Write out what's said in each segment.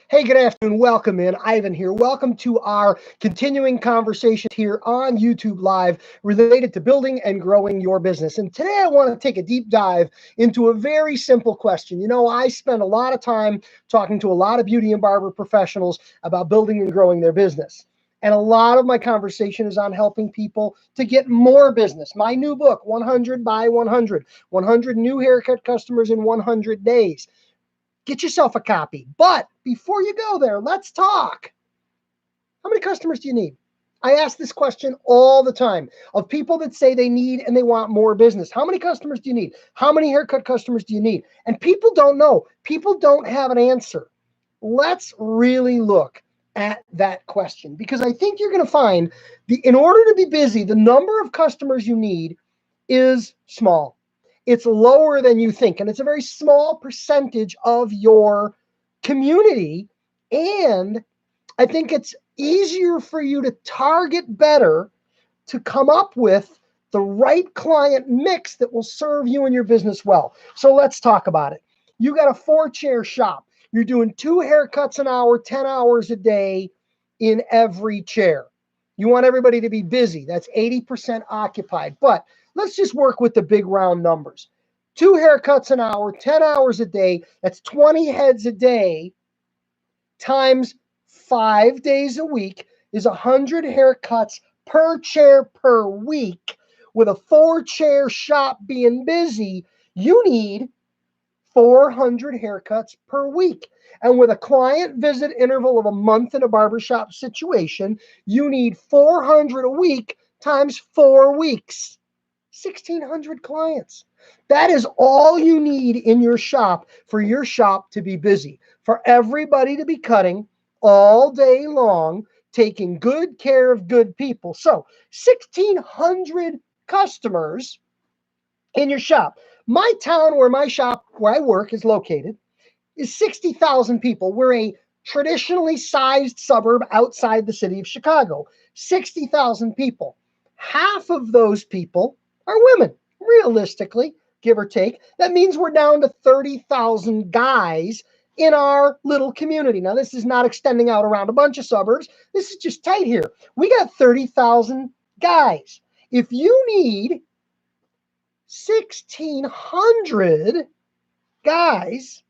Hey, good afternoon. Welcome in. Ivan here. Welcome to our continuing conversation here on YouTube Live related to building and growing your business. And today I want to take a deep dive into a very simple question. I spend a lot of time talking to a lot of beauty and barber professionals about building and growing their business. And a lot of my conversation is on helping people to get more business. My new book, 100 by 100, 100 new haircut customers in 100 days. Get yourself a copy. But before you go there, let's talk. How many customers do you need? I ask this question all the time of people that say they need and they want more business. How many customers do you need? How many haircut customers do you need? And people don't know. People don't have an answer. Let's really look at that question, because I think you're going to find in order to be busy, the number of customers you need is small. It's lower than you think, and it's a very small percentage of your community. And I think it's easier for you to target better, to come up with the right client mix that will serve you and your business well. So let's talk about it. You got a 4-chair shop. You're doing 2 haircuts an hour, 10 hours a day in every chair. You want everybody to be busy. That's 80% occupied. But let's just work with the big round numbers. 2 haircuts an hour, 10 hours a day. That's 20 heads a day times 5 days a week is 100 haircuts per chair per week. With a 4-chair shop being busy, you need 400 haircuts per week. And with a client visit interval of a month in a barbershop situation, you need 400 a week times 4 weeks. 1,600 clients. That is all you need in your shop for your shop to be busy, for everybody to be cutting all day long, taking good care of good people. So 1,600 customers in your shop. My town where my shop, where I work, is located is 60,000 people. We're a traditionally sized suburb outside the city of Chicago. 60,000 people. Half of those people are women, realistically, give or take. That means we're down to 30,000 guys in our little community. Now, this is not extending out around a bunch of suburbs. This is just tight here. We got 30,000 guys. If you need 1,600 guys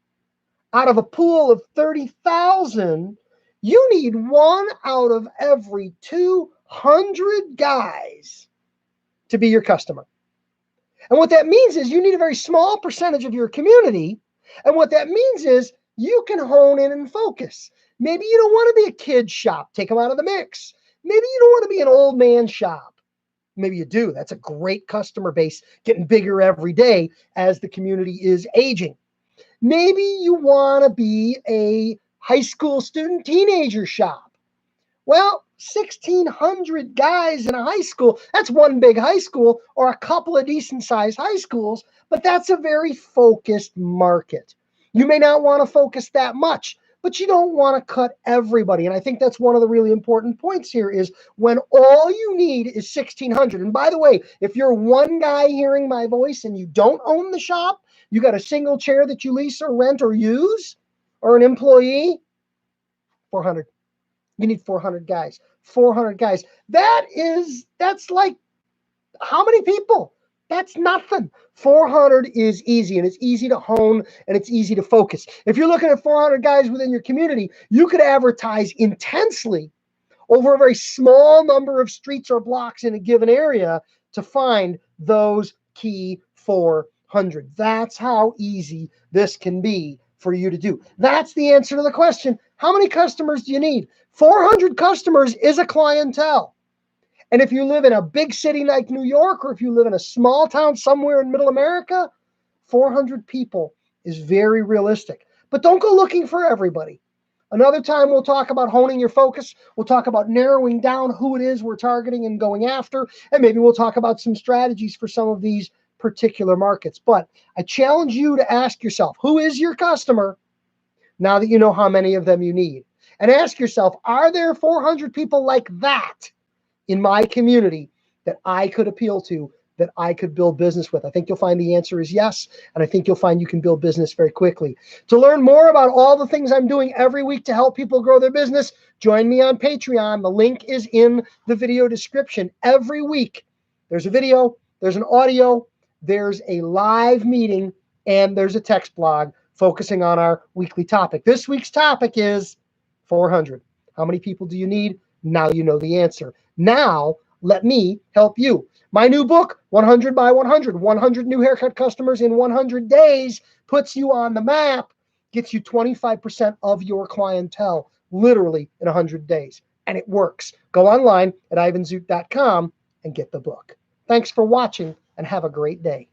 out of a pool of 30,000, you need 1 out of every 200 guys to be your customer. And what that means is you need a very small percentage of your community. And what that means is you can hone in and focus. Maybe you don't want to be a kid shop. Take them out of the mix. Maybe you don't want to be an old man shop. Maybe you do. That's a great customer base, getting bigger every day as the community is aging. Maybe you want to be a high school student teenager shop. Well, 1,600 guys in a high school, that's one big high school or a couple of decent sized high schools, but that's a very focused market. You may not want to focus that much, but you don't want to cut everybody. And I think that's one of the really important points here is when all you need is 1,600. And by the way, if you're one guy hearing my voice and you don't own the shop, you got a single chair that you lease or rent or use, or an employee, 400. You need 400 guys. 400 guys. That's like how many people? That's nothing. 400 is easy, and it's easy to hone, and it's easy to focus. If you're looking at 400 guys within your community, you could advertise intensely over a very small number of streets or blocks in a given area to find those key 400. That's how easy this can be for you to do. That's the answer to the question. How many customers do you need? 400 customers is a clientele. And if you live in a big city like New York, or if you live in a small town somewhere in middle America, 400 people is very realistic. But don't go looking for everybody. Another time we'll talk about honing your focus. We'll talk about narrowing down who it is we're targeting and going after. And maybe we'll talk about some strategies for some of these particular markets. But I challenge you to ask yourself, who is your customer now that you know how many of them you need? And ask yourself, are there 400 people like that in my community that I could appeal to that I could build business with? I think you'll find the answer is yes, and I think you'll find you can build business very quickly. To learn more about all the things I'm doing every week to help people grow their business, join me on Patreon. The link is in the video description. Every week, there's a video, there's an audio, there's a live meeting, and there's a text blog focusing on our weekly topic. This week's topic is 400. How many people do you need? Now you know the answer. Now, let me help you. My new book, 100 by 100, 100 new haircut customers in 100 days, puts you on the map, gets you 25% of your clientele, literally in 100 days. And it works. Go online at ivanzoot.com and get the book. Thanks for watching and have a great day.